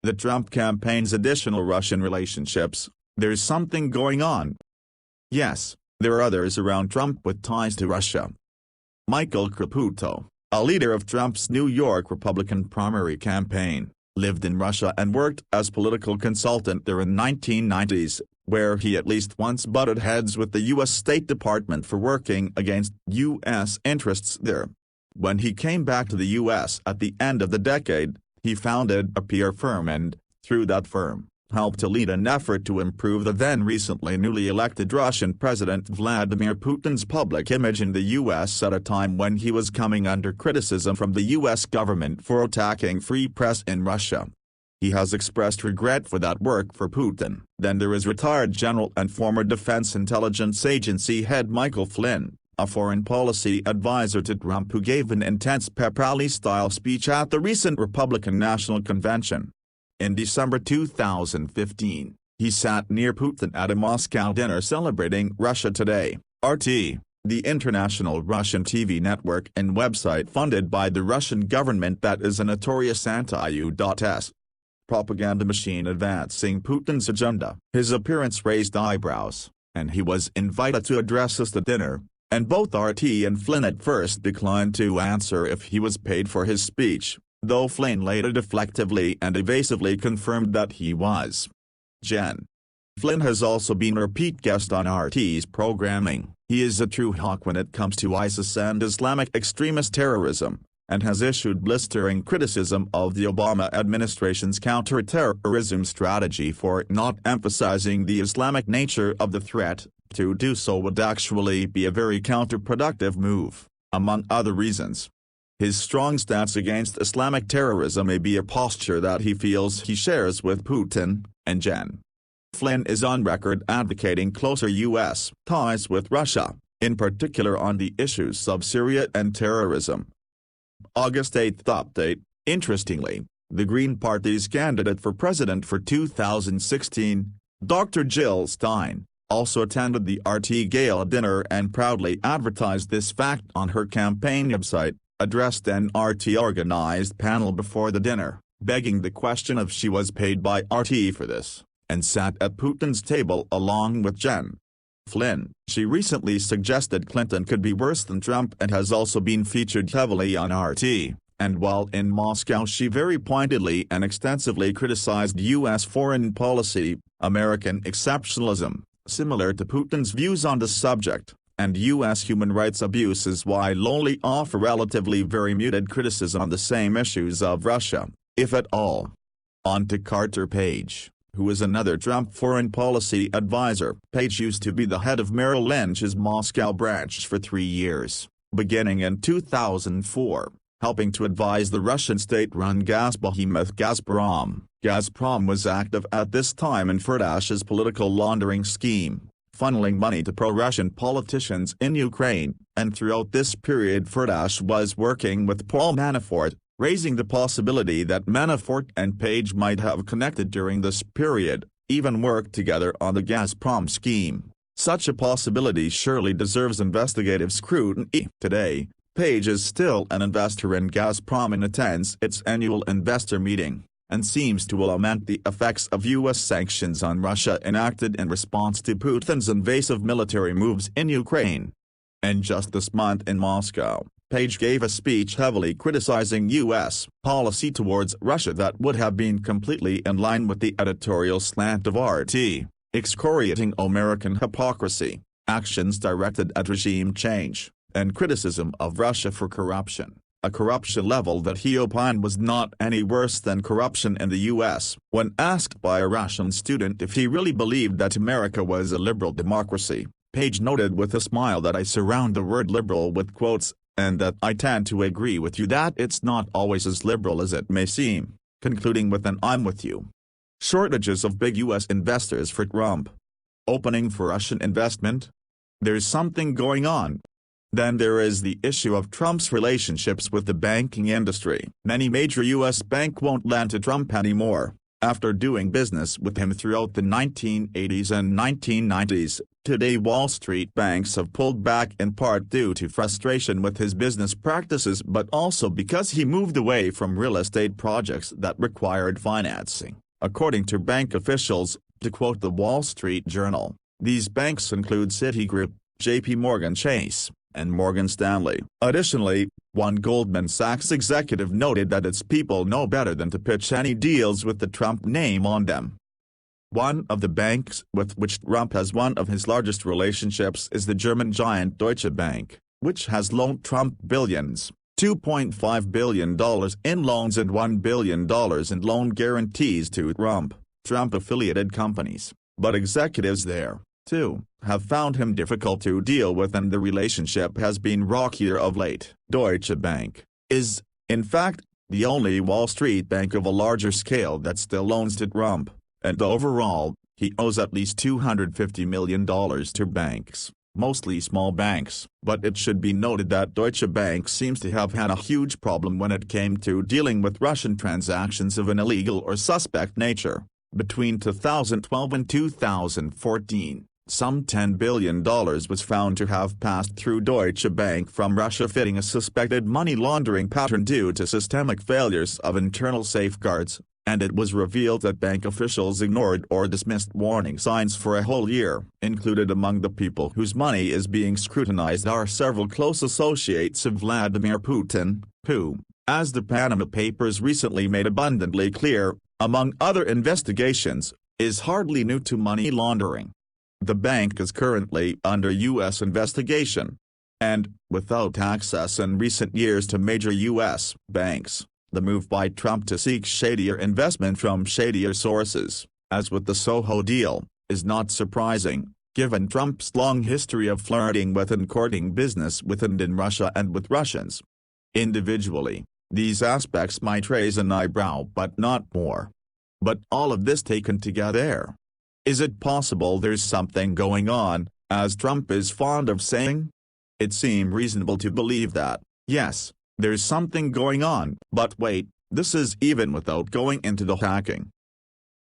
The Trump campaign's additional Russian relationships, there's something going on. Yes, there are others around Trump with ties to Russia. Michael Caputo, a leader of Trump's New York Republican primary campaign, lived in Russia and worked as political consultant there in the 1990s, where he at least once butted heads with the U.S. State Department for working against U.S. interests there. When he came back to the U.S. at the end of the decade, he founded a PR firm and, through that firm, helped to lead an effort to improve the then recently newly elected Russian President Vladimir Putin's public image in the U.S. at a time when he was coming under criticism from the U.S. government for attacking free press in Russia. He has expressed regret for that work for Putin. Then there is retired General and former Defense Intelligence Agency head Michael Flynn, a foreign policy advisor to Trump who gave an intense pep rally-style speech at the recent Republican National Convention. In December 2015, he sat near Putin at a Moscow dinner celebrating Russia Today, RT, the international Russian TV network and website funded by the Russian government that is a notorious anti-U.S. propaganda machine advancing Putin's agenda. His appearance raised eyebrows, and he was invited to address us at dinner, and both RT and Flynn at first declined to answer if he was paid for his speech, though Flynn later deflectively and evasively confirmed that he was. Gen. Flynn has also been a repeat guest on RT's programming. He is a true hawk when it comes to ISIS and Islamic extremist terrorism, and has issued blistering criticism of the Obama administration's counter-terrorism strategy for not emphasizing the Islamic nature of the threat. To do so would actually be a very counterproductive move, among other reasons. His strong stance against Islamic terrorism may be a posture that he feels he shares with Putin, and Gen. Flynn is on record advocating closer U.S. ties with Russia, in particular on the issues of Syria and terrorism. August 8 update. Interestingly, the Green Party's candidate for president for 2016, Dr. Jill Stein, also attended the RT Gala dinner and proudly advertised this fact on her campaign website, addressed an RT-organized panel before the dinner, begging the question if she was paid by RT for this, and sat at Putin's table along with Gen. Flynn. She recently suggested Clinton could be worse than Trump and has also been featured heavily on RT, and while in Moscow she very pointedly and extensively criticized U.S. foreign policy, American exceptionalism, similar to Putin's views on the subject, and U.S. human rights abuses while only offer relatively very muted criticism on the same issues of Russia, if at all. On to Carter Page, who is another Trump foreign policy advisor. Page used to be the head of Merrill Lynch's Moscow branch for 3 years, beginning in 2004, helping to advise the Russian state-run gas behemoth Gazprom. Gazprom was active at this time in Firdash's political laundering scheme, funneling money to pro-Russian politicians in Ukraine, and throughout this period Firtash was working with Paul Manafort, raising the possibility that Manafort and Page might have connected during this period, even worked together on the Gazprom scheme. Such a possibility surely deserves investigative scrutiny. Today, Page is still an investor in Gazprom and attends its annual investor meeting, and seems to lament the effects of U.S. sanctions on Russia enacted in response to Putin's invasive military moves in Ukraine. And just this month in Moscow, Page gave a speech heavily criticizing U.S. policy towards Russia that would have been completely in line with the editorial slant of RT, excoriating American hypocrisy, actions directed at regime change, and criticism of Russia for corruption. A corruption level that he opined was not any worse than corruption in the U.S. When asked by a Russian student if he really believed that America was a liberal democracy, Page noted with a smile that I surround the word liberal with quotes, and that I tend to agree with you that it's not always as liberal as it may seem, concluding with an I'm with you. Shortages of big U.S. investors for Trump. Opening for Russian investment? There's something going on. Then there is the issue of Trump's relationships with the banking industry. Many major U.S. banks won't lend to Trump anymore, After doing business with him throughout the 1980s and 1990s, today Wall Street banks have pulled back in part due to frustration with his business practices but also because he moved away from real estate projects that required financing, according to bank officials, to quote the Wall Street Journal. These banks include Citigroup, J.P. Morgan Chase, and Morgan Stanley. Additionally, one Goldman Sachs executive noted that its people know better than to pitch any deals with the Trump name on them. One of the banks with which Trump has one of his largest relationships is the German giant Deutsche Bank, which has loaned Trump billions, $2.5 billion in loans and $1 billion in loan guarantees to Trump-affiliated companies, but executives there, too, have found him difficult to deal with and the relationship has been rockier of late. Deutsche Bank is, in fact, the only Wall Street bank of a larger scale that still loans to Trump, and overall, he owes at least $250 million to banks, mostly small banks. But it should be noted that Deutsche Bank seems to have had a huge problem when it came to dealing with Russian transactions of an illegal or suspect nature. Between 2012 and 2014, some $10 billion was found to have passed through Deutsche Bank from Russia, fitting a suspected money laundering pattern due to systemic failures of internal safeguards, and it was revealed that bank officials ignored or dismissed warning signs for a whole year. Included among the people whose money is being scrutinized are several close associates of Vladimir Putin, who, as the Panama Papers recently made abundantly clear, among other investigations, is hardly new to money laundering. The bank is currently under U.S. investigation. And, without access in recent years to major U.S. banks, the move by Trump to seek shadier investment from shadier sources, as with the Soho deal, is not surprising, given Trump's long history of flirting with and courting business with and in Russia and with Russians. Individually, these aspects might raise an eyebrow but not more. But all of this taken together, is it possible there's something going on, as Trump is fond of saying? It seems reasonable to believe that, yes, there's something going on. But wait, this is even without going into the hacking,